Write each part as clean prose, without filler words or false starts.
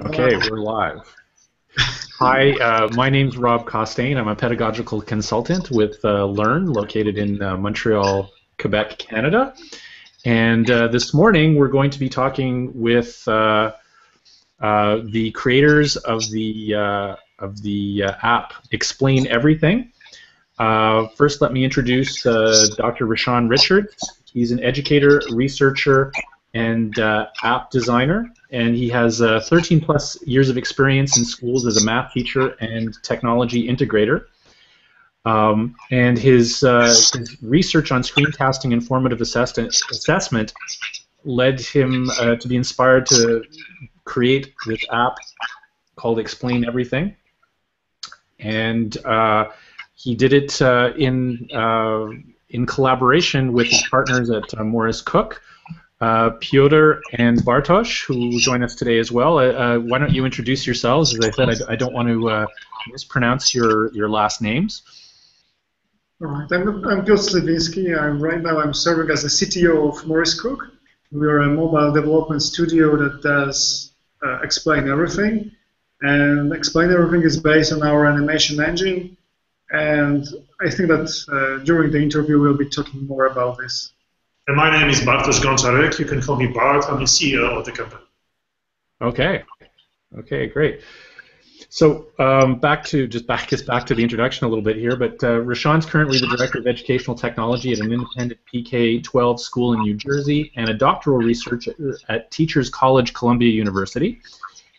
Okay, we're live. Hi, my name's Rob Costain. I'm a pedagogical consultant with Learn, located in Montreal, Quebec, Canada. And this morning we're going to be talking with the creators of the app Explain Everything. First, let me introduce Dr. Reshan Richards. He's an educator, researcher, and app designer, and he has 13 plus years of experience in schools as a math teacher and technology integrator. And his research on screencasting and formative assessment led him to be inspired to create this app called Explain Everything. And he did it in collaboration with his partners at MorrisCooke, Piotr and Bartosz, who join us today as well. Why don't you introduce yourselves? As I said, I don't want to mispronounce your last names. All right. I'm Piotr Śliwiński. Right now I'm serving as the CTO of MorrisCooke. We're a mobile development studio that does Explain Everything. And Explain Everything is based on our animation engine. And I think that during the interview we'll be talking more about this. And my name is Bartosz Gonczarek. You can call me Bart. I'm the CEO of the company. Okay. Okay, great. So back to the introduction a little bit here. But Reshan's currently the director of educational technology at an independent PK-12 school in New Jersey and a doctoral researcher at Teachers College, Columbia University.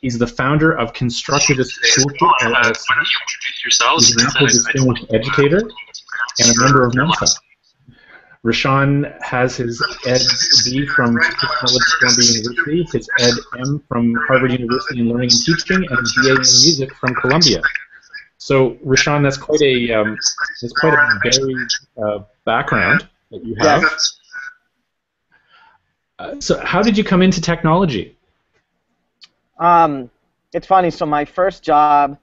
He's the founder of Constructivist Toolkit. Why don't you introduce yourselves? He's an Apple Distinguished Educator and a member of Mensa. Reshan has his Ed.B. from Teachers College, Columbia University, his Ed.M. from Harvard University in Learning and Teaching, and his BA in Music from Columbia. So, Reshan, that's quite a varied background that you have. So, how did you come into technology? It's funny. So, my first job,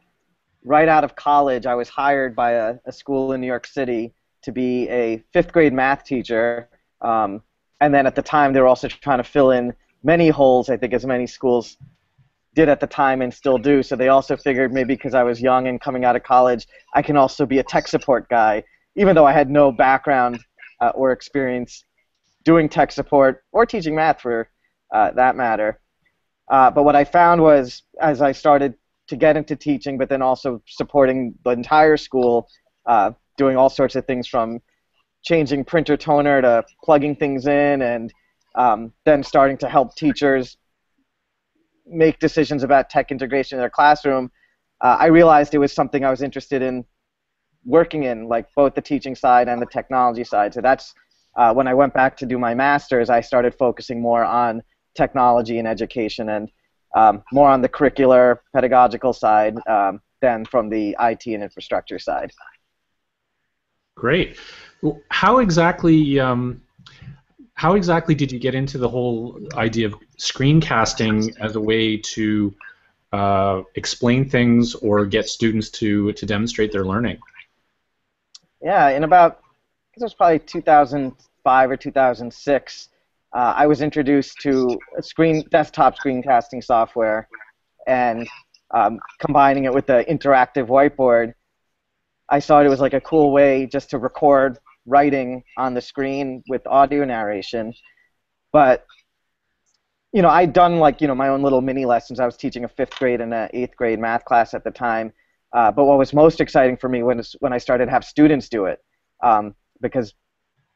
right out of college, I was hired by a school in New York City to be a 5th grade math teacher, and then at the time they were also trying to fill in many holes, I think as many schools did at the time and still do, so they also figured maybe because I was young and coming out of college, I can also be a tech support guy, even though I had no background or experience doing tech support or teaching math for that matter. But what I found was, as I started to get into teaching, but then also supporting the entire school, doing all sorts of things from changing printer toner to plugging things in, and then starting to help teachers make decisions about tech integration in their classroom, I realized it was something I was interested in working in, like both the teaching side and the technology side. So that's when I went back to do my master's, I started focusing more on technology and education and more on the curricular, pedagogical side than from the IT and infrastructure side. Great. How exactly did you get into the whole idea of screencasting as a way to explain things or get students to demonstrate their learning? Yeah, in about, I guess it was probably 2005 or 2006, I was introduced to a desktop screencasting software, and combining it with the interactive whiteboard, I thought it was like a cool way just to record writing on the screen with audio narration. But, you know, I'd done like, you know, my own little mini lessons. I was teaching a 5th grade and an 8th grade math class at the time. But what was most exciting for me was when I started to have students do it, because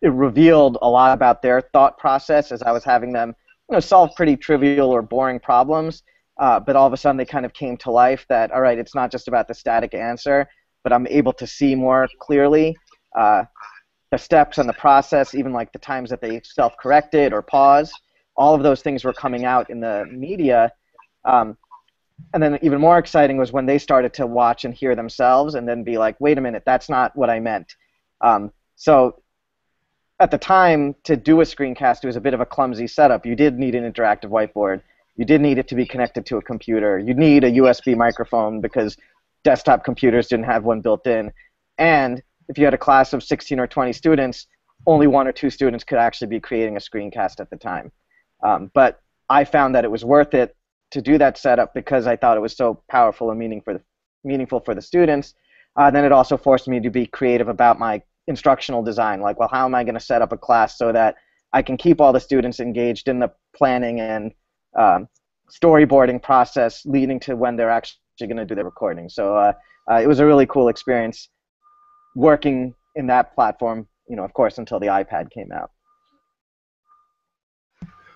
it revealed a lot about their thought process as I was having them, you know, solve pretty trivial or boring problems. But all of a sudden they kind of came to life that, all right, it's not just about the static answer, but I'm able to see more clearly the steps and the process, even like the times that they self-corrected or paused. All of those things were coming out in the media. And then even more exciting was when they started to watch and hear themselves and then be like, wait a minute, that's not what I meant. So at the time, to do a screencast, it was a bit of a clumsy setup. You did need an interactive whiteboard. You did need it to be connected to a computer. You need a USB microphone because desktop computers didn't have one built in. And if you had a class of 16 or 20 students, only 1 or 2 students could actually be creating a screencast at the time. But I found that it was worth it to do that setup because I thought it was so powerful and meaningful for the students. Then it also forced me to be creative about my instructional design. Like, well, how am I going to set up a class so that I can keep all the students engaged in the planning and storyboarding process leading to when they're actually going to do the recording. So it was a really cool experience working in that platform, of course, until the iPad came out.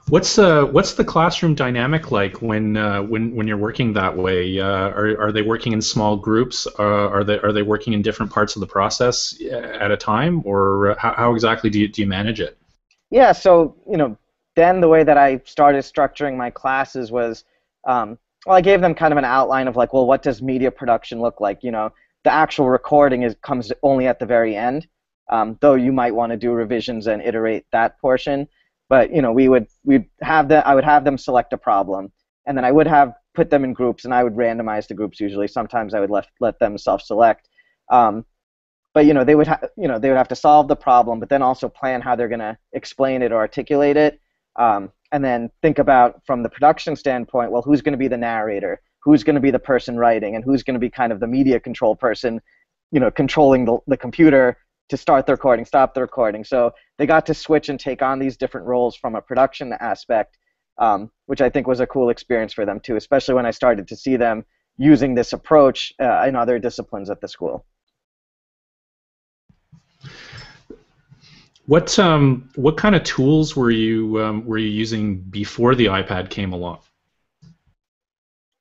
What's the classroom dynamic like when you're working that way? Are they working in small groups? Are they working in different parts of the process at a time, or how exactly do you manage it? Yeah, so then the way that I started structuring my classes was, well, I gave them kind of an outline of like, well, what does media production look like? The actual recording comes only at the very end, though you might want to do revisions and iterate that portion. But I would have them select a problem, and then I would put them in groups, and I would randomize the groups usually. Sometimes I would let them self-select. But they would have to solve the problem, but then also plan how they're going to explain it or articulate it, and then think about from the production standpoint. Well, who's going to be the narrator? Who's going to be the person writing? And who's going to be kind of the media control person, controlling the computer to start the recording, stop the recording. So they got to switch and take on these different roles from a production aspect, which I think was a cool experience for them too, especially when I started to see them using this approach in other disciplines at the school. What kind of tools were you using before the iPad came along?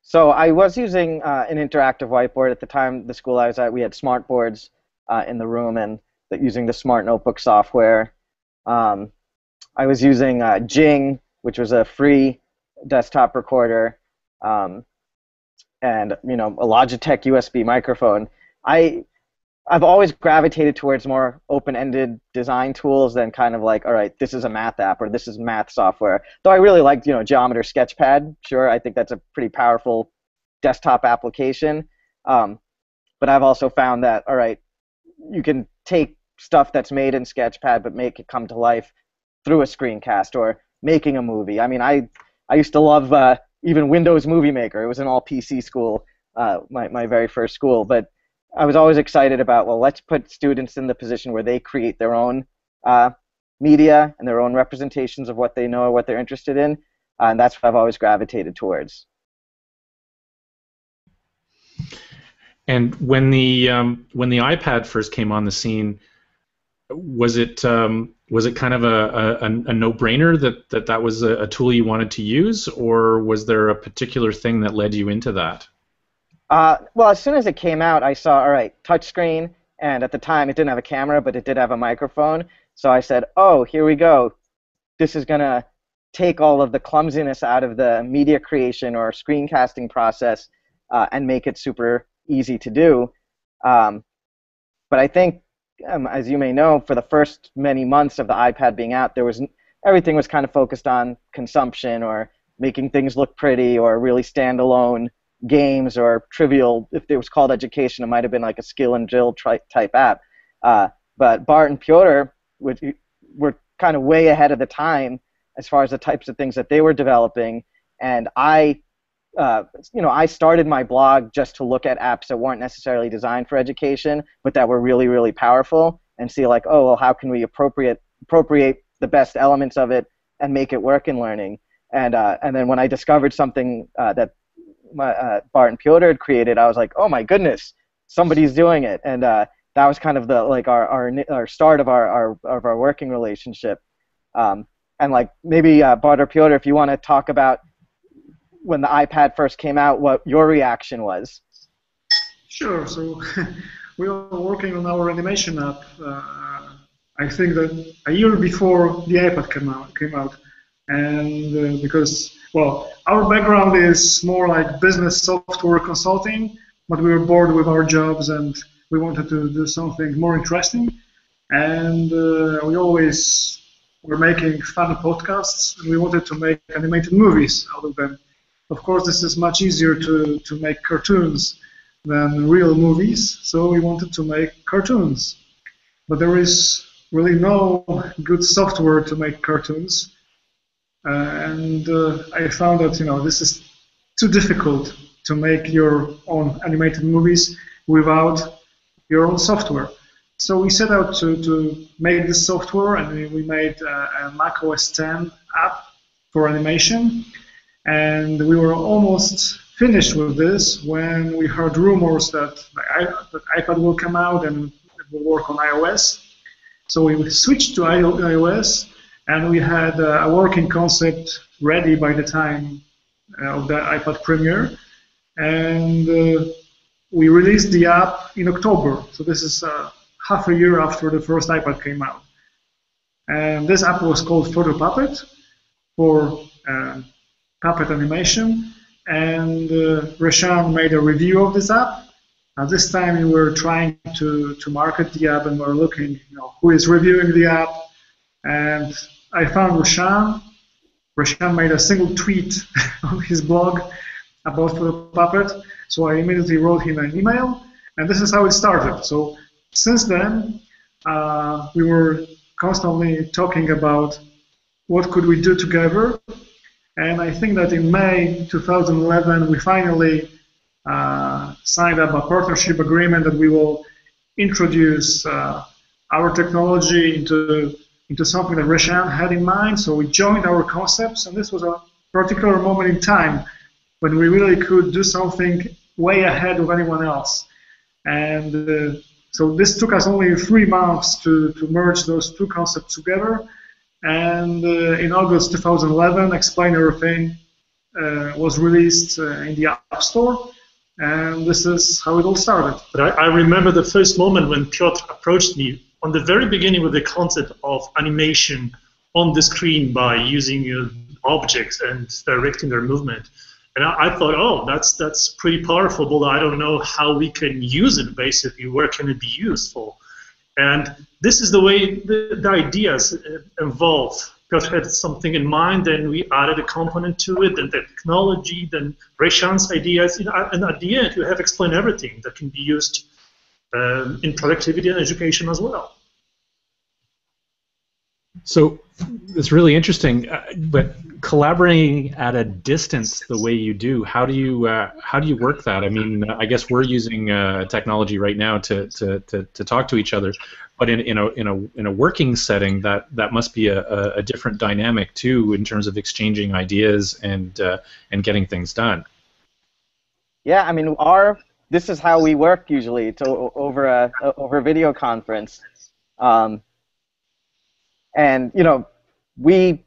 So I was using an interactive whiteboard at the time. The school I was at, we had smart boards in the room, and using the Smart Notebook software. I was using Jing, which was a free desktop recorder, and a Logitech USB microphone. I've always gravitated towards more open-ended design tools than kind of like, all right, this is a math app or this is math software. Though I really liked, Geometer Sketchpad. Sure, I think that's a pretty powerful desktop application. But I've also found that, all right, you can take stuff that's made in Sketchpad but make it come to life through a screencast or making a movie. I mean, I used to love even Windows Movie Maker. It was an all-PC school, my very first school. But I was always excited about, well, let's put students in the position where they create their own media and their own representations of what they know or what they're interested in. And that's what I've always gravitated towards. And when the iPad first came on the scene, was it kind of a no-brainer that was a tool you wanted to use, or was there a particular thing that led you into that? Well, as soon as it came out, I saw, all right, touchscreen, and at the time it didn't have a camera, but it did have a microphone. So I said, oh, here we go. This is going to take all of the clumsiness out of the media creation or screencasting process and make it super easy to do. But I think, as you may know, for the first many months of the iPad being out, everything was kind of focused on consumption or making things look pretty or really standalone games or trivial. If it was called education, it might have been like a skill and drill type app. But Bart and Piotr were kind of way ahead of the time as far as the types of things that they were developing. And I started my blog just to look at apps that weren't necessarily designed for education, but that were really, really powerful, and see like, oh, well, how can we appropriate the best elements of it and make it work in learning? And then when I discovered something that Bart and Piotr had created, I was like, oh my goodness, somebody's doing it. And that was kind of our start of our working relationship. And like maybe Bart or Piotr, if you want to talk about when the iPad first came out, what your reaction was. Sure. So we are working on our animation app. I think that a year before the iPad came out, and because, well, our background is more like business software consulting, but we were bored with our jobs and we wanted to do something more interesting. And we always were making funny podcasts, and we wanted to make animated movies out of them. Of course, this is much easier to make cartoons than real movies, so we wanted to make cartoons. But there is really no good software to make cartoons. And I found that, this is too difficult to make your own animated movies without your own software. So we set out to make this software, and we made a Mac OS X app for animation. And we were almost finished with this when we heard rumors that the iPad will come out and it will work on iOS. So we switched to iOS, and we had a working concept ready by the time of the iPad premiere. And we released the app in October. So this is half a year after the first iPad came out. And this app was called Photo Puppet for puppet animation, and Reshan made a review of this app. At this time, we were trying to market the app, and we were looking, who is reviewing the app. And I found Reshan. Reshan made a single tweet on his blog about Photo Puppet, so I immediately wrote him an email, and this is how it started. So since then, we were constantly talking about what could we do together. And I think that in May 2011, we finally signed up a partnership agreement that we will introduce our technology into something that Reshan had in mind. So we joined our concepts, and this was a particular moment in time when we really could do something way ahead of anyone else. And so this took us only 3 months to merge those two concepts together. And in August 2011, Explain Everything was released in the App Store, and this is how it all started. But I remember the first moment when Piotr approached me on the very beginning with the concept of animation on the screen by using objects and directing their movement. And I thought, oh, that's pretty powerful, but I don't know how we can use it, basically. Where can it be used for? And this is the way the ideas evolve. Piotr had something in mind, and we added a component to it, and the technology, then Reshan's ideas. And at the end, you have Explain Everything that can be used in productivity and education as well. So it's really interesting, but collaborating at a distance the way you do, how do you work that? I mean, I guess we're using technology right now to talk to each other, but in a working setting, that must be a different dynamic too, in terms of exchanging ideas and getting things done. Yeah, I mean, this is how we work usually. It's over a video conference. And we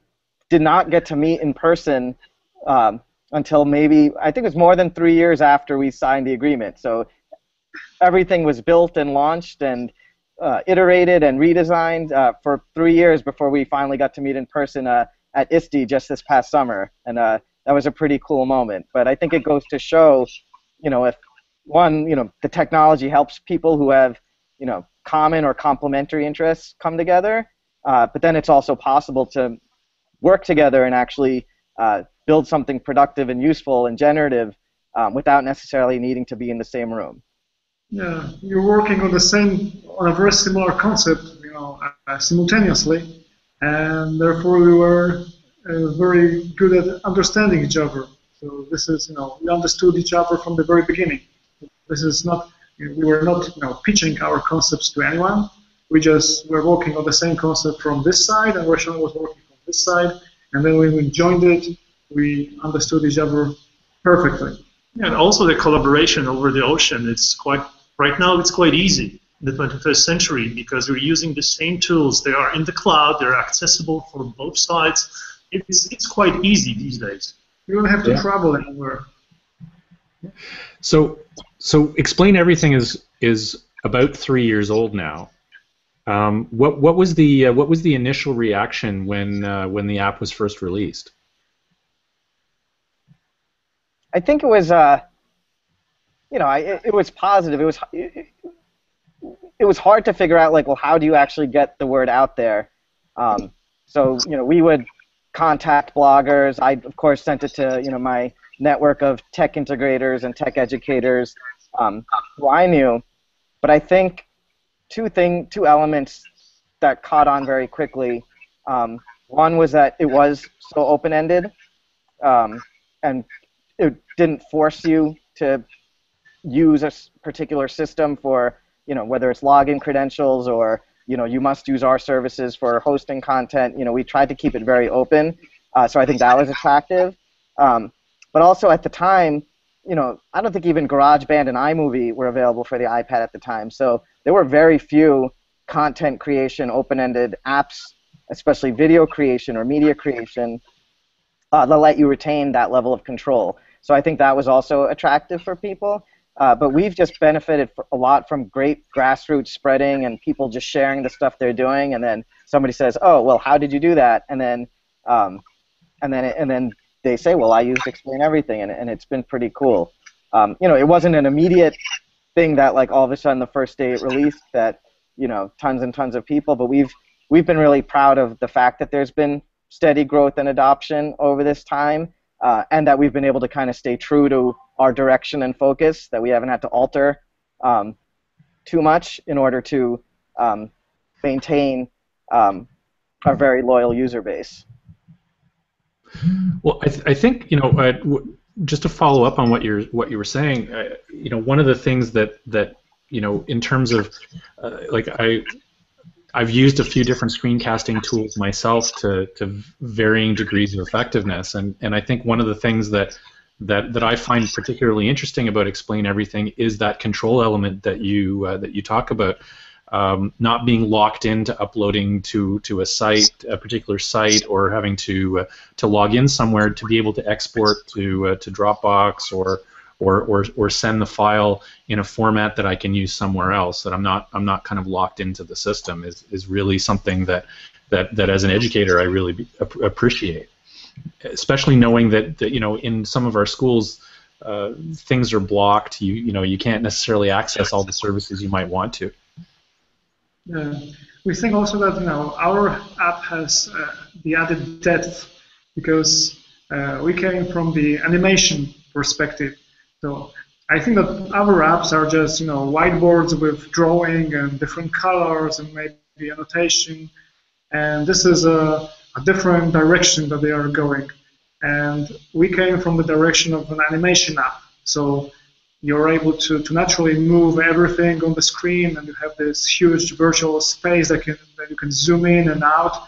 did not get to meet in person until maybe, I think it was more than 3 years after we signed the agreement. So everything was built and launched and iterated and redesigned for 3 years before we finally got to meet in person at ISTE just this past summer. And that was a pretty cool moment. But I think it goes to show, if one, the technology helps people who have, common or complementary interests come together. But then it's also possible to work together and actually build something productive and useful and generative without necessarily needing to be in the same room. Yeah, you're working on a very similar concept, simultaneously, and therefore we were very good at understanding each other. So this is, we understood each other from the very beginning. This is not, we were not, pitching our concepts to anyone. We just were working on the same concept from this side, and Reshan was working from this side. And then when we joined it, we understood each other perfectly. Yeah, and also the collaboration over the ocean. Right now it's quite easy in the 21st century because we're using the same tools. They are in the cloud. They're accessible for both sides. It's quite easy these days. You don't have to travel anywhere. So Explain Everything is about 3 years old now. What was the initial reaction when the app was first released? I think it was it was positive. It was hard to figure out how do you actually get the word out there? So we would contact bloggers. I of course sent it to my network of tech integrators and tech educators who I knew, but I think two elements that caught on very quickly. One was that it was so open-ended, and it didn't force you to use a particular system for, whether it's login credentials or, you must use our services for hosting content. We tried to keep it very open, so I think that was attractive. But also at the time, I don't think even GarageBand and iMovie were available for the iPad at the time. So there were very few content creation, open-ended apps, especially video creation or media creation, that let you retain that level of control. So I think that was also attractive for people. But we've just benefited a lot from great grassroots spreading and people just sharing the stuff they're doing. And then somebody says, "Oh, well, how did you do that?" And then they say, "Well, I used Explain Everything," and it's been pretty cool. It wasn't an immediate thing that like all of a sudden the first day it released that tons and tons of people, but we've been really proud of the fact that there's been steady growth and adoption over this time, and that we've been able to kind of stay true to our direction and focus, that we haven't had to alter too much in order to maintain our very loyal user base. Well, I think just to follow up on what you were saying, one of the things that in terms of I've used a few different screencasting tools myself to varying degrees of effectiveness, and I think one of the things that I find particularly interesting about Explain Everything is that control element that you talk about. Not being locked into uploading to a particular site, or having to log in somewhere to be able to export to Dropbox or send the file in a format that I can use somewhere else, that I'm not kind of locked into the system, is really something that as an educator I really appreciate, especially knowing that in some of our schools things are blocked. You can't necessarily access all the services you might want to. We think also that our app has the added depth because we came from the animation perspective. So I think that our apps are just whiteboards with drawing and different colors and maybe annotation, and this is a different direction that they are going. And we came from the direction of an animation app. So you're able to naturally move everything on the screen, and you have this huge virtual space that you can zoom in and out,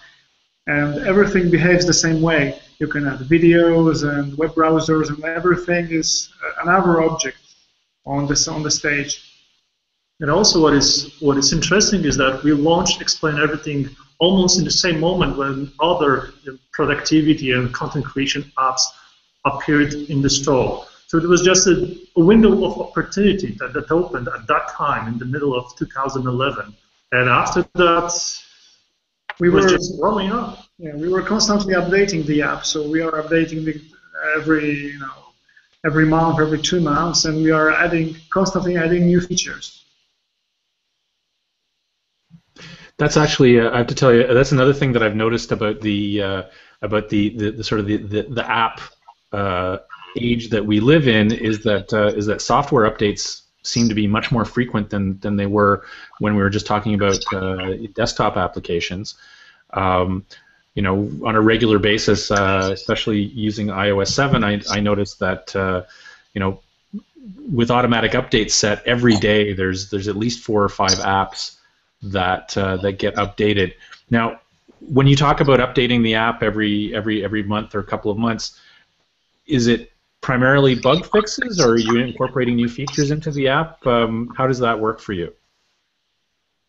and everything behaves the same way. You can add videos and web browsers, and everything is another object on the stage. And also, what is interesting is that we launched Explain Everything almost in the same moment when other productivity and content creation apps appeared in the store. So it was just a window of opportunity that opened at that time in the middle of 2011. And after that, we were just growing up. Yeah, we were constantly updating the app. So we are updating it every month, every 2 months, and we are constantly adding new features. That's actually, I have to tell you, that's another thing that I've noticed about the sort of the app age that we live in, is that software updates seem to be much more frequent than they were when we were just talking about desktop applications. On a regular basis, especially using iOS 7, I noticed that with automatic updates set every day, there's at least 4 or 5 apps that get updated. Now, when you talk about updating the app every month or a couple of months, is it primarily bug fixes, or are you incorporating new features into the app? How does that work for you?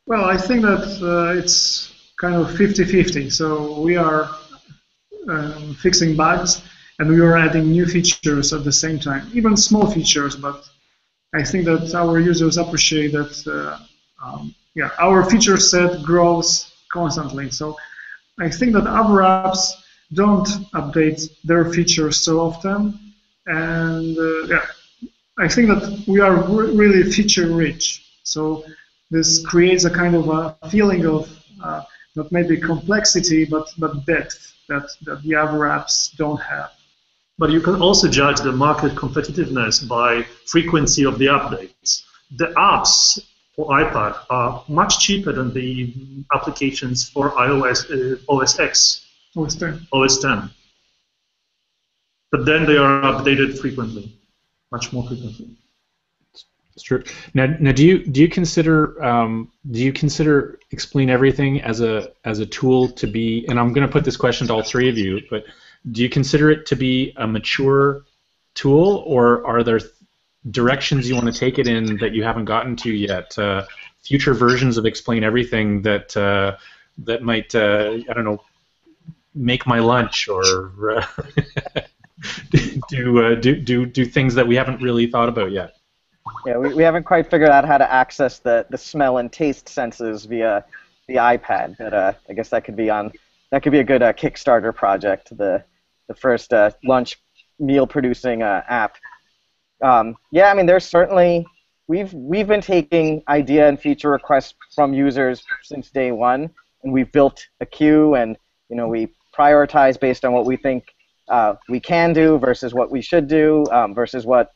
Well, I think that it's kind of 50-50. So we are fixing bugs, and we are adding new features at the same time, even small features. But I think that our users appreciate that. Our feature set grows constantly. So I think that other apps don't update their features so often. And I think that we are really feature rich. So this creates a kind of a feeling of not maybe complexity, but depth that the other apps don't have. But you can also judge the market competitiveness by frequency of the updates. The apps for iPad are much cheaper than the applications for iOS, OS X, OS 10. OS 10. but then they are updated frequently, much more frequently. It's true. Now do you consider Explain Everything as a tool to be? And I'm going to put this question to all three of you, but do you consider it to be a mature tool, or are there directions you want to take it in that you haven't gotten to yet? Future versions of Explain Everything that might I don't know, make my lunch, or do things that we haven't really thought about yet. Yeah, we haven't quite figured out how to access the smell and taste senses via the iPad, but I guess that could be a good Kickstarter project, the first lunch meal producing app. Yeah, I mean, there's certainly we've been taking idea and feature requests from users since day one, and we've built a queue, and we prioritize based on what we think we can do versus what we should do versus what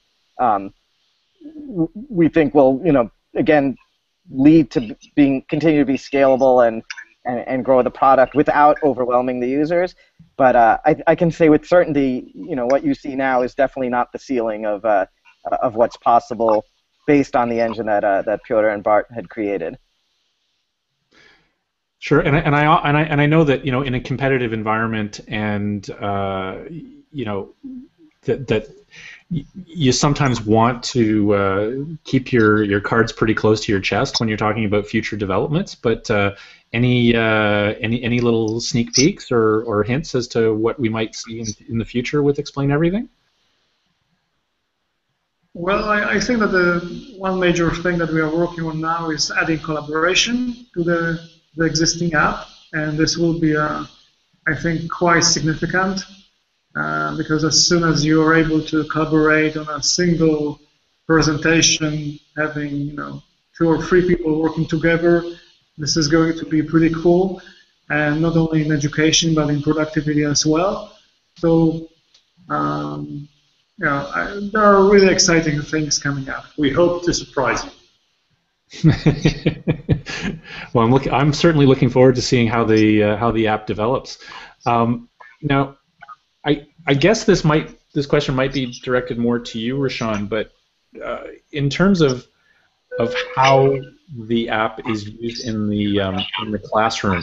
we think will, again, lead to continue to be scalable and grow the product without overwhelming the users. But I can say with certainty, what you see now is definitely not the ceiling of what's possible based on the engine that Piotr and Bart had created. Sure, and I know that in a competitive environment, and that you sometimes want to keep your cards pretty close to your chest when you're talking about future developments. But any little sneak peeks or hints as to what we might see in the future with Explain Everything? Well, I think that the one major thing that we are working on now is adding collaboration to the existing app, and this will be, I think, quite significant. Because as soon as you are able to collaborate on a single presentation, having 2 or 3 people working together, this is going to be pretty cool, and not only in education but in productivity as well. So, there are really exciting things coming up. We hope to surprise you. Well, I'm certainly looking forward to seeing how the app develops. Now, I guess this question might be directed more to you, Reshan, but in terms of how the app is used in the classroom,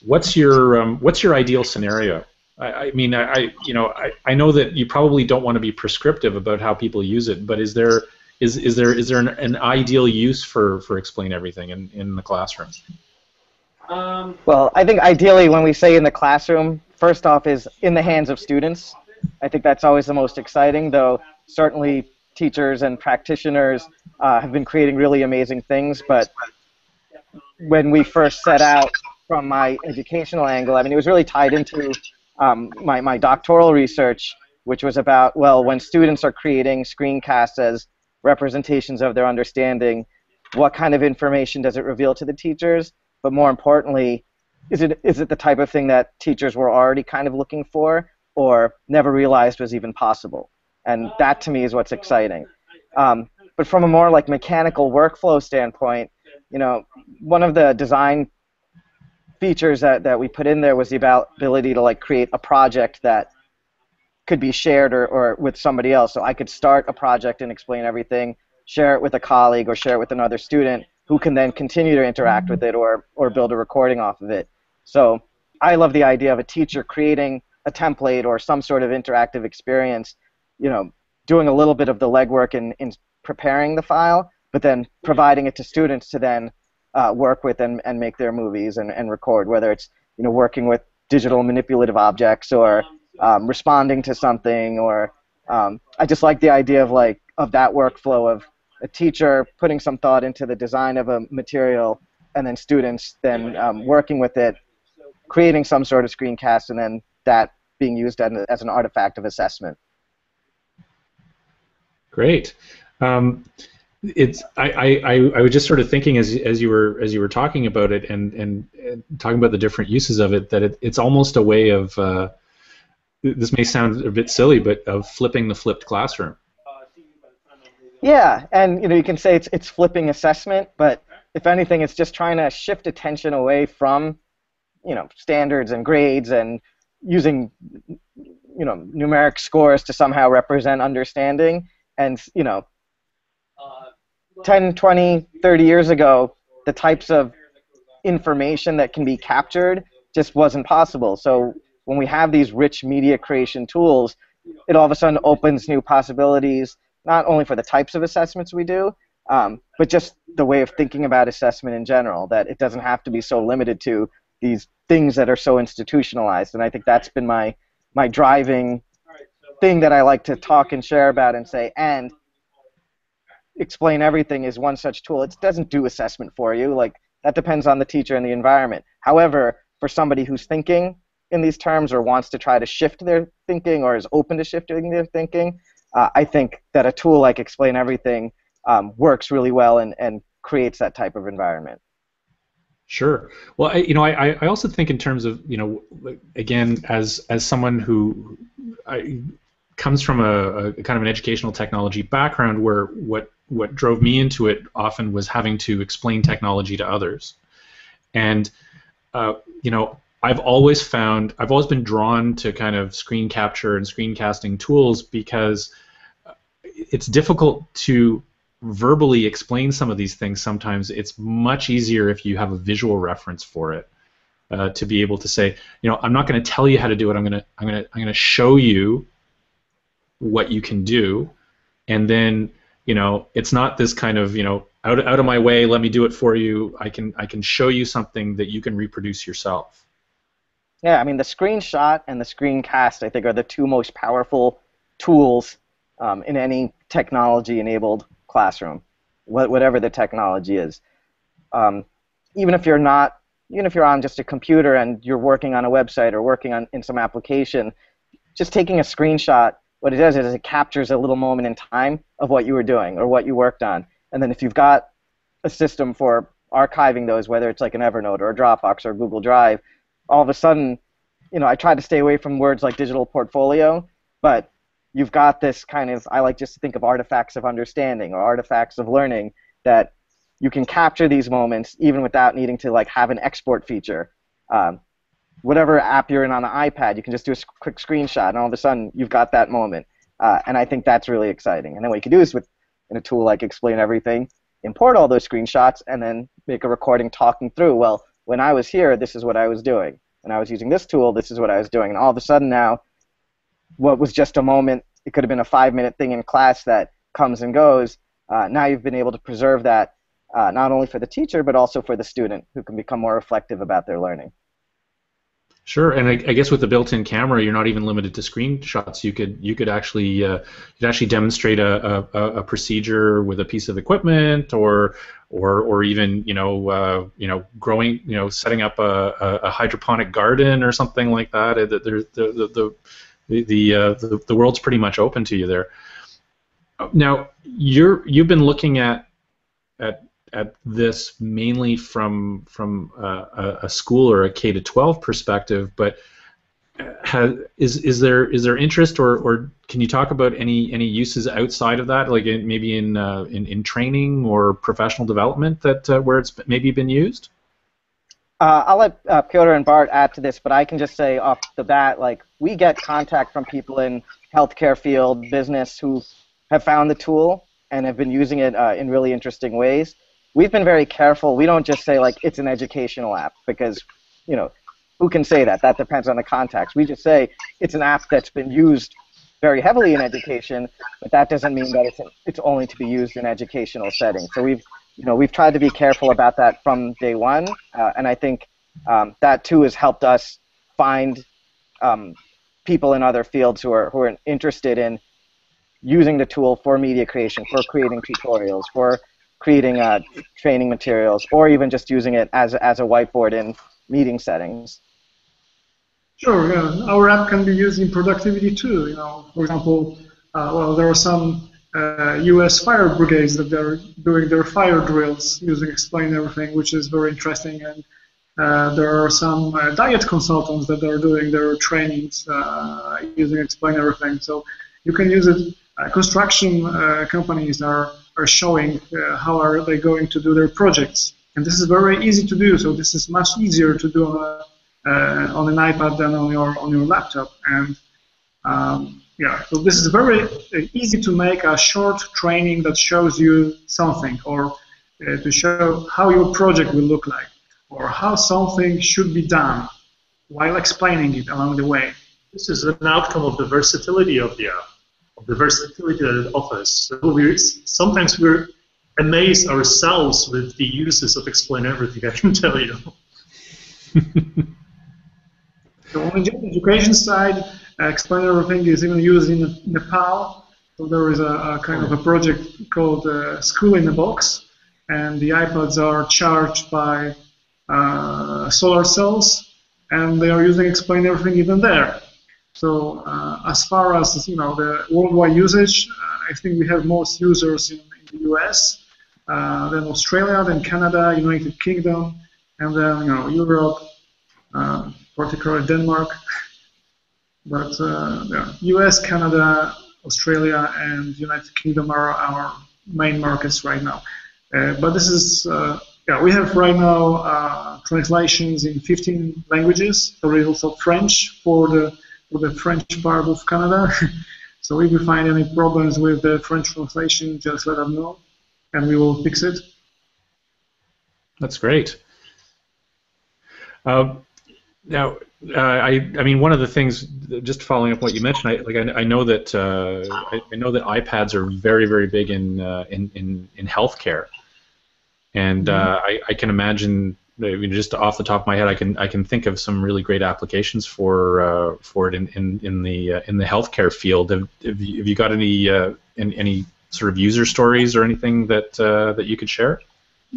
what's your ideal scenario? I mean, I know that you probably don't want to be prescriptive about how people use it, but is there an ideal use for Explain Everything in the classroom? Well, I think ideally when we say in the classroom, first off is in the hands of students. I think that's always the most exciting, though certainly teachers and practitioners have been creating really amazing things, but when we first set out from my educational angle, I mean, it was really tied into my doctoral research, which was about, well, when students are creating screencasts as representations of their understanding, what kind of information does it reveal to the teachers? But more importantly, is it the type of thing that teachers were already kind of looking for or never realized was even possible? And that to me is what's exciting. But from a more like mechanical workflow standpoint, one of the design features that we put in there was the ability to create a project that could be shared or with somebody else. So I could start a project and Explain Everything, share it with a colleague or share it with another student who can then continue to interact with it or build a recording off of it. So I love the idea of a teacher creating a template or some sort of interactive experience, doing a little bit of the legwork in preparing the file, but then providing it to students to then work with and make their movies and record, whether it's working with digital manipulative objects or responding to something, or I just like the idea of that workflow of a teacher putting some thought into the design of a material and then students then working with it, creating some sort of screencast, and then that being used as an artifact of assessment. Great. I was just sort of thinking as you were talking about it and talking about the different uses of it, that it's almost a way of this may sound a bit silly, but of flipping the flipped classroom. Yeah, and you can say it's flipping assessment, but if anything, it's just trying to shift attention away from standards and grades and using numeric scores to somehow represent understanding. And 10, 20, 30 years ago, the types of information that can be captured just wasn't possible. So when we have these rich media creation tools, it all of a sudden opens new possibilities, not only for the types of assessments we do, but just the way of thinking about assessment in general, that it doesn't have to be so limited to these things that are so institutionalized. And I think that's been my driving thing that I like to talk and share about and say, and Explain Everything is one such tool. It doesn't do assessment for you. Like, that depends on the teacher and the environment. However, for somebody who's thinking in these terms or wants to try to shift their thinking or is open to shifting their thinking, I think that a tool like Explain Everything works really well and creates that type of environment. Sure. Well, I also think in terms of, again, as someone who comes from a kind of an educational technology background, where what drove me into it often was having to explain technology to others. And I've always been drawn to kind of screen capture and screencasting tools because it's difficult to verbally explain some of these things. Sometimes it's much easier if you have a visual reference for it, to be able to say, I'm not going to tell you how to do it. I'm going to show you what you can do, and then it's not this kind of out of my way, let me do it for you. I can show you something that you can reproduce yourself. Yeah, I mean, the screenshot and the screencast, I think, are the two most powerful tools in any technology-enabled classroom, whatever the technology is. Even if you're on just a computer and you're working on a website or working in some application, just taking a screenshot, what it does is it captures a little moment in time of what you were doing or what you worked on. And then if you've got a system for archiving those, whether it's like an Evernote or a Dropbox or Google Drive, all of a sudden, I try to stay away from words like digital portfolio, but you've got this kind of, I like just to think of artifacts of understanding or artifacts of learning, that you can capture these moments even without needing to have an export feature. Whatever app you're in on the iPad, you can just do a quick screenshot, and all of a sudden you've got that moment. And I think that's really exciting. And then what you can do is in a tool like Explain Everything, import all those screenshots and then make a recording talking through, well, when I was here, this is what I was doing. When I was using this tool, this is what I was doing. And all of a sudden now, what was just a moment, it could have been a 5-minute thing in class that comes and goes. Now you've been able to preserve that not only for the teacher, but also for the student, who can become more reflective about their learning. Sure, and I guess with the built-in camera, you're not even limited to screenshots. You could actually demonstrate a procedure with a piece of equipment, or even growing, setting up a hydroponic garden or something like that. The world's pretty much open to you there. Now you've been looking at this mainly from a school or a K-12 perspective, but is there interest, or can you talk about any uses outside of that, like maybe in training or professional development that where it's maybe been used? I'll let Piotr and Bart add to this, but I can just say off the bat, we get contact from people in healthcare field, business, who have found the tool and have been using it in really interesting ways. We've been very careful. We don't just say it's an educational app, because who can say that? That depends on the context. We just say it's an app that's been used very heavily in education, but that doesn't mean that it's only to be used in educational settings. So we've tried to be careful about that from day one, and I think that too has helped us find people in other fields who are interested in using the tool for media creation, for creating tutorials, for creating training materials, or even just using it as a whiteboard in meeting settings. Sure, yeah. Our app can be used in productivity too. For example, there are some U.S. fire brigades that they're doing their fire drills using Explain Everything, which is very interesting. And there are some diet consultants that are doing their trainings using Explain Everything. So you can use it. Construction companies are showing how are they going to do their projects, and this is very easy to do. So this is much easier to do on an iPad than on your laptop. And Yeah, so this is very easy to make a short training that shows you something, or to show how your project will look like, or how something should be done, while explaining it along the way. This is an outcome of the versatility of the app, of the versatility that it offers. So sometimes we're amazed ourselves with the uses of Explain Everything, I can tell you. So on the education side, Explain Everything is even used in Nepal. So there is a kind of a project called School in a Box, and the iPads are charged by solar cells, and they are using Explain Everything even there. So as far as the worldwide usage, I think we have most users in the US, then Australia, then Canada, United Kingdom, and then Europe, particularly Denmark. But yeah, US, Canada, Australia, and United Kingdom are our main markets right now. But this is yeah, we have right now translations in 15 languages. There is also French for the French part of Canada. So if you find any problems with the French translation, just let us know, and we will fix it. That's great. Now, I mean, one of the things, just following up what you mentioned, I know that I know that iPads are very, very big in healthcare, and I can imagine. I mean, just off the top of my head, I can think of some really great applications for it in the healthcare field. Have you got any sort of user stories or anything that you could share?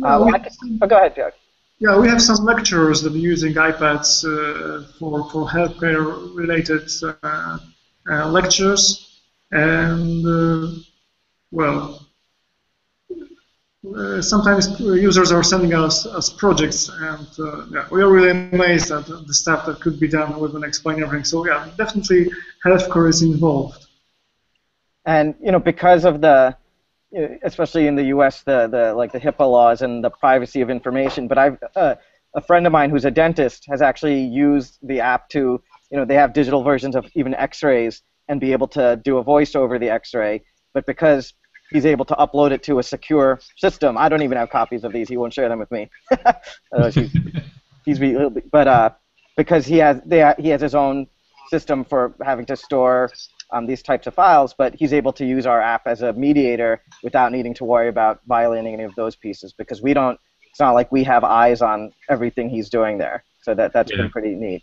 Go ahead, Piotr. Yeah, we have some lecturers that are using iPads for healthcare-related lectures, and well, sometimes users are sending us projects, and yeah, we are really amazed at the stuff that could be done with an Explain Everything. So yeah, definitely healthcare is involved. And because of the especially in the U.S., the HIPAA laws and the privacy of information. But a friend of mine who's a dentist has actually used the app to, they have digital versions of even X-rays and be able to do a voice over the X-ray. But because he's able to upload it to a secure system, I don't even have copies of these. He won't share them with me. But because he has his own system for having to store these types of files, but he's able to use our app as a mediator without needing to worry about violating any of those pieces, because it's not like we have eyes on everything he's doing there. So that's been pretty neat.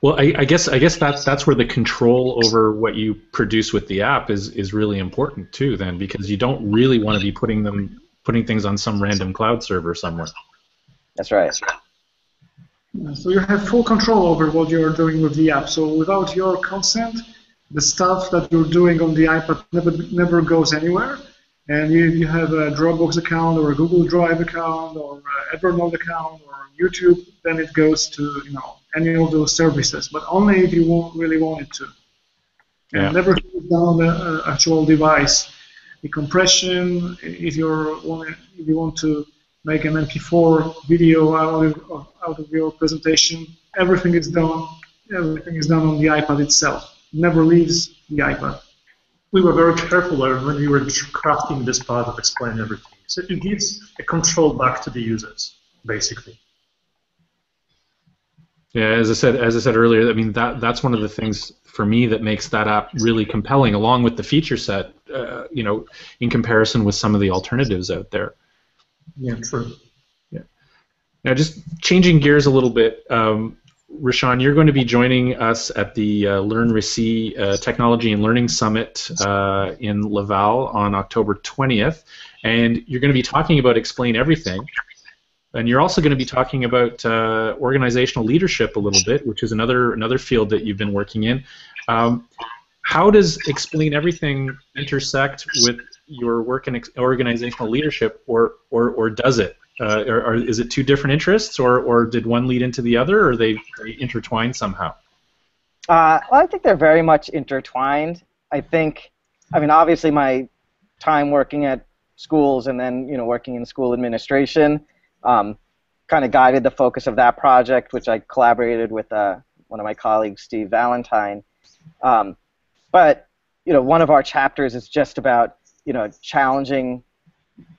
Well, I guess that's where the control over what you produce with the app is really important too, then, because you don't really want to be putting things on some random cloud server somewhere. That's right. So you have full control over what you're doing with the app. So without your consent, the stuff that you're doing on the iPad never goes anywhere. And if you have a Dropbox account or a Google Drive account or Evernote account or YouTube, then it goes to any of those services, but only if you really want it to. Yeah. And never goes down the actual device. The compression, if you want to make an MP4 video out of your presentation, everything is done. Everything is done on the iPad itself. It never leaves the iPad. We were very careful when we were crafting this part of Explain Everything. So it gives a control back to the users, basically. Yeah, as I said earlier, I mean that's one of the things for me that makes that app really compelling, along with the feature set, in comparison with some of the alternatives out there. Yeah, true. Yeah. Now, just changing gears a little bit, Reshan, you're going to be joining us at the Learn Récit Technology and Learning Summit in Laval on October 20th, and you're going to be talking about Explain Everything, and you're also going to be talking about organizational leadership a little bit, which is another field that you've been working in. How does Explain Everything intersect with your work in organizational leadership, or does it? Or is it two different interests, or did one lead into the other, or are they intertwined somehow? Well, I think they're very much intertwined. I mean, obviously my time working at schools and then working in school administration kind of guided the focus of that project, which I collaborated with one of my colleagues, Steve Valentine. But one of our chapters is just about challenging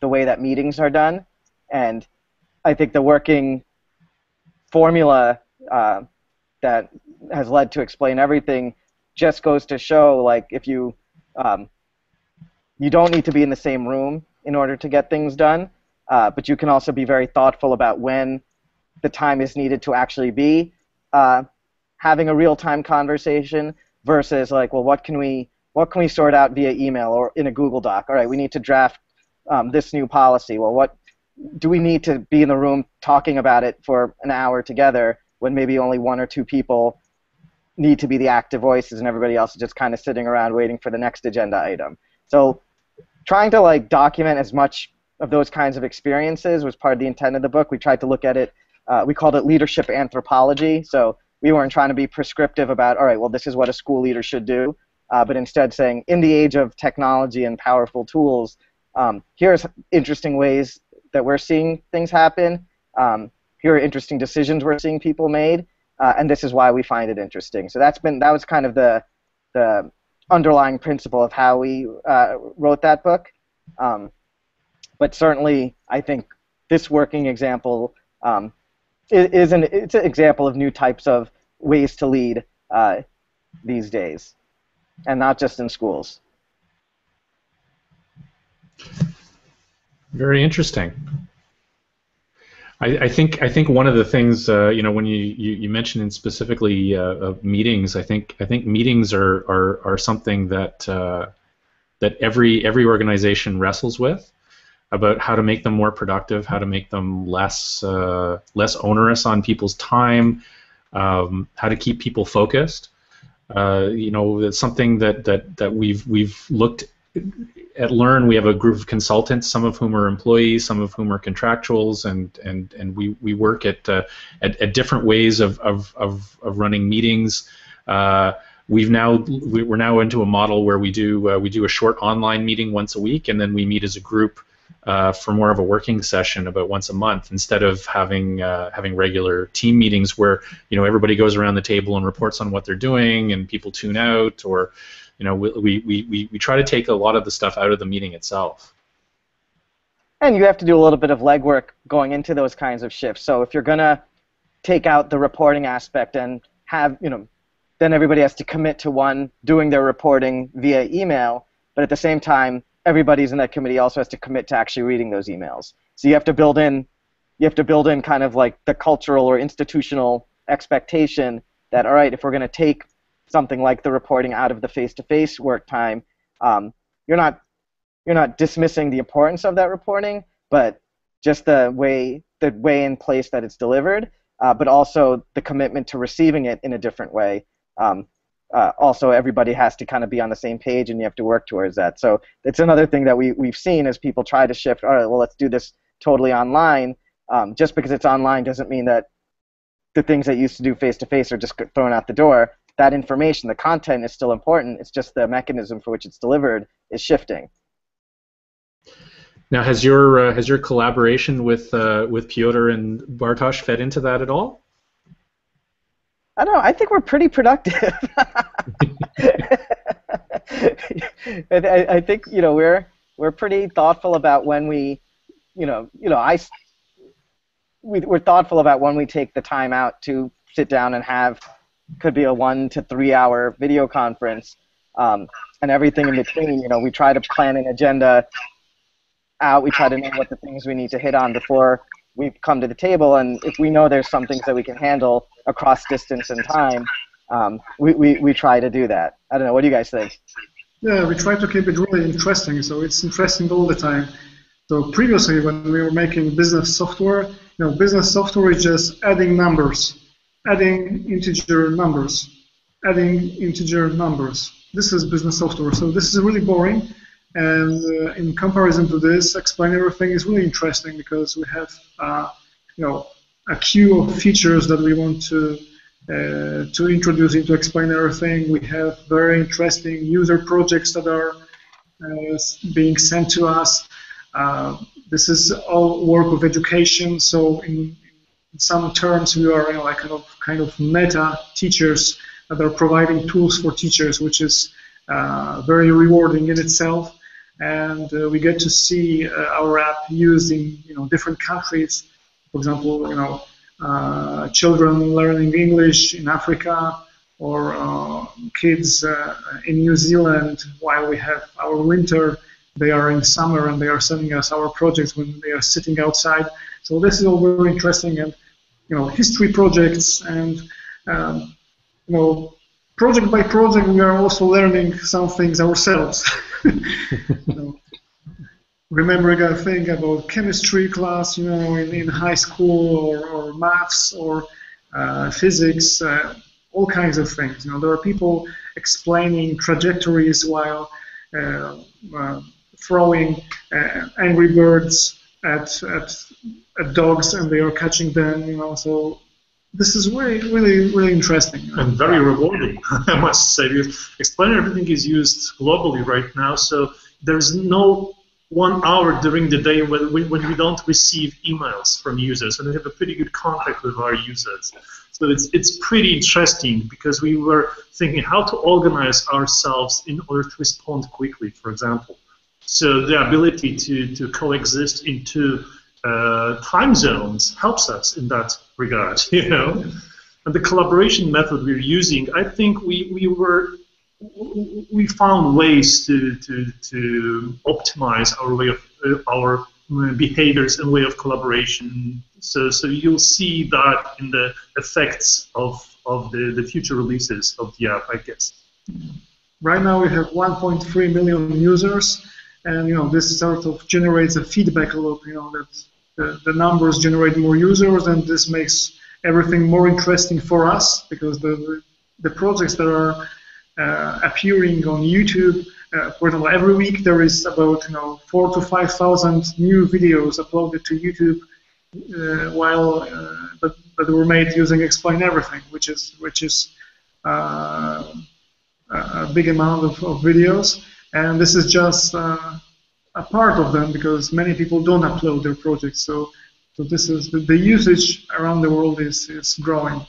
the way that meetings are done, and I think the working formula that has led to Explain Everything just goes to show, like, if you don't need to be in the same room in order to get things done, but you can also be very thoughtful about when the time is needed to actually be having a real-time conversation versus, like, well, what can we sort out via email or in a Google Doc? All right, we need to draft this new policy. Well, what do we need to be in the room talking about it for an hour together when maybe only one or two people need to be the active voices and everybody else is just kind of sitting around waiting for the next agenda item? So trying to, like, document as much of those kinds of experiences was part of the intent of the book. We tried to look at it, we called it leadership anthropology. So we weren't trying to be prescriptive about, all right, well, this is what a school leader should do, but instead saying, in the age of technology and powerful tools, here's interesting ways that we're seeing things happen. Here are interesting decisions we're seeing people made, and this is why we find it interesting. So that was kind of the underlying principle of how we wrote that book. But certainly, I think this working example it's an example of new types of ways to lead these days, and not just in schools. Very interesting. I think one of the things when you mentioned specifically meetings, I think meetings are something that every organization wrestles with, about how to make them more productive, how to make them less onerous on people's time, how to keep people focused. It's something that we've looked at Learn. We have a group of consultants, some of whom are employees, some of whom are contractuals, and we work at different ways of running meetings. We're now into a model where we do a short online meeting once a week, and then we meet as a group for more of a working session about once a month, instead of having regular team meetings where everybody goes around the table and reports on what they're doing and people tune out, or we try to take a lot of the stuff out of the meeting itself. And you have to do a little bit of legwork going into those kinds of shifts. So if you're going to take out the reporting aspect and have, then everybody has to commit to doing their reporting via email, but at the same time, everybody's in that committee also has to commit to actually reading those emails. So you have to build in kind of like the cultural or institutional expectation that, all right, if we're going to take something like the reporting out of the face-to-face work time, you're not dismissing the importance of that reporting, but just the way in place that it's delivered, but also the commitment to receiving it in a different way. Also, everybody has to kind of be on the same page, and you have to work towards that. So it's another thing that we've seen as people try to shift, all right, well, let's do this totally online. Just because it's online doesn't mean that the things that used to do face-to-face are just thrown out the door. That information, the content is still important. It's just the mechanism for which it's delivered is shifting. Now, has your collaboration with Piotr and Bartosz fed into that at all? I don't know. I think we're pretty productive. I think we're pretty thoughtful about when we're thoughtful about when we take the time out to sit down and have, could be a 1 to 3 hour video conference, and everything in between. We try to plan an agenda out. We try to know what the things we need to hit on before we come to the table, and if we know there's some things that we can handle across distance and time, we try to do that. I don't know. What do you guys think? Yeah, we try to keep it really interesting, so it's interesting all the time. So previously, when we were making business software, business software is just adding numbers, adding integer numbers, adding integer numbers. This is business software, so this is really boring. And in comparison to this, Explain Everything is really interesting because we have, a queue of features that we want to introduce into Explain Everything. We have very interesting user projects that are being sent to us. This is all work of education. So in some terms, we are kind of meta teachers they're providing tools for teachers, which is very rewarding in itself. And we get to see our app used in different countries. For example, children learning English in Africa, or kids in New Zealand while we have our winter. They are in summer and they are sending us our projects when they are sitting outside. So this is all very interesting, and history projects, and project by project we are also learning some things ourselves. Remembering a thing about chemistry class, in high school, or maths, or physics, all kinds of things. There are people explaining trajectories while throwing angry birds at dogs, and they are catching them. So this is really interesting. And very rewarding, I must say. Because Explain Everything is used globally right now, so there's no 1 hour during the day when we don't receive emails from users, and we have a pretty good contact with our users. So it's pretty interesting, because we were thinking how to organize ourselves in order to respond quickly, for example. So the ability to coexist in two time zones helps us in that regard, And the collaboration method we're using, I think we found ways to optimize our way of our behaviors and way of collaboration. So you'll see that in the effects of the future releases of the app, I guess. Right now we have 1.3 million users, and this sort of generates a feedback loop. That the numbers generate more users, and this makes everything more interesting for us, because the projects that are appearing on YouTube, for example, every week there is about 4,000 to 5,000 new videos uploaded to YouTube, but they were made using Explain Everything, which is a big amount of videos, and this is just a part of them, because many people don't upload their projects. So this is the usage around the world is growing.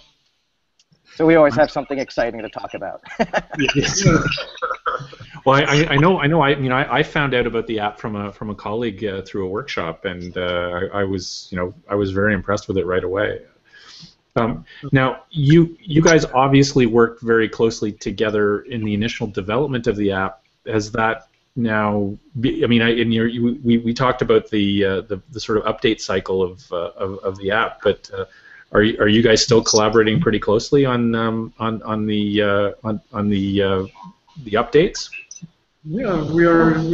So we always have something exciting to talk about. Well, I know. I found out about the app from a colleague through a workshop, and I was very impressed with it right away. Now, you guys obviously worked very closely together in the initial development of the app. Has that now? We talked about the sort of update cycle of the app, but are you guys still collaborating pretty closely on the updates? Yeah, we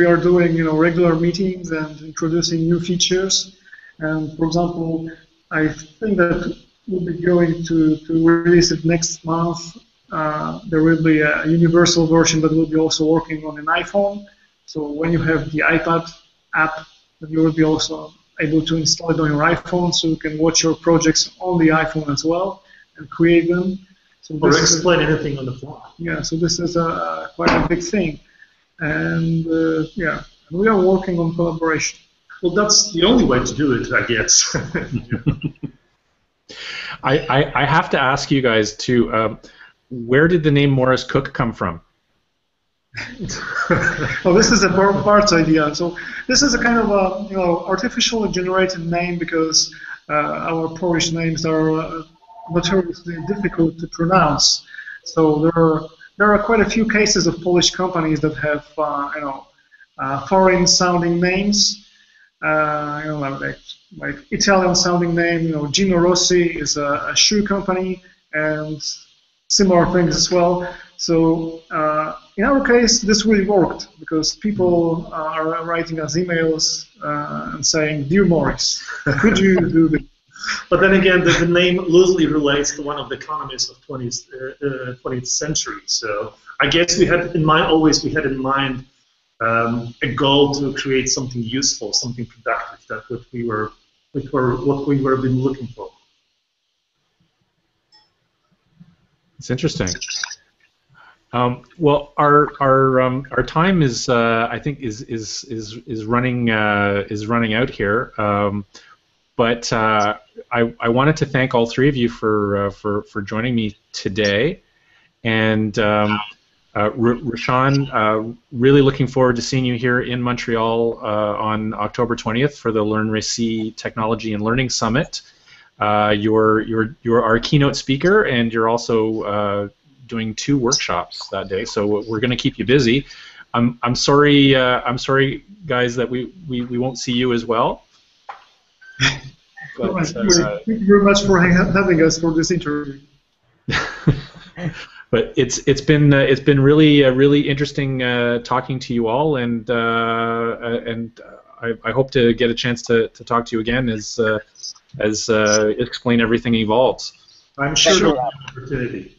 are doing regular meetings and introducing new features. And for example, I think that we'll be going to release it next month. There will be a universal version that will be also working on an iPhone. So when you have the iPad app, you will be also able to install it on your iPhone, so you can watch your projects on the iPhone as well and create them. So or explain anything on the fly. Yeah, so this is quite a big thing. And yeah, we are working on collaboration. Well, that's the only way to do it, I guess. I have to ask you guys too, where did the name MorrisCooke come from? Well, this is a Bart's idea. So this is a kind of a artificially generated name, because our Polish names are notoriously difficult to pronounce. So there are quite a few cases of Polish companies that have foreign-sounding names. Like Italian-sounding name. Gino Rossi is a shoe company, and similar things as well. So in our case, this really worked, because people are writing us emails and saying, "Dear Morris, could you do this?" But then again, the name loosely relates to one of the economists of 20th century. So I guess we had in mind a goal to create something useful, something productive. That's what we were been looking for. It's interesting. Well, our time is I think is running out here. But I wanted to thank all three of you for joining me today, And Reshan, really looking forward to seeing you here in Montreal on October 20th for the Learn Récit Technology and Learning Summit. You're our keynote speaker, and you're also doing 2 workshops that day. So we're going to keep you busy. I'm sorry, guys, that we won't see you as well. But, thank you very much for having us for this interview. But it's been really interesting talking to you all, and I hope to get a chance to talk to you again as Explain Everything evolves. I'm sure. Opportunity.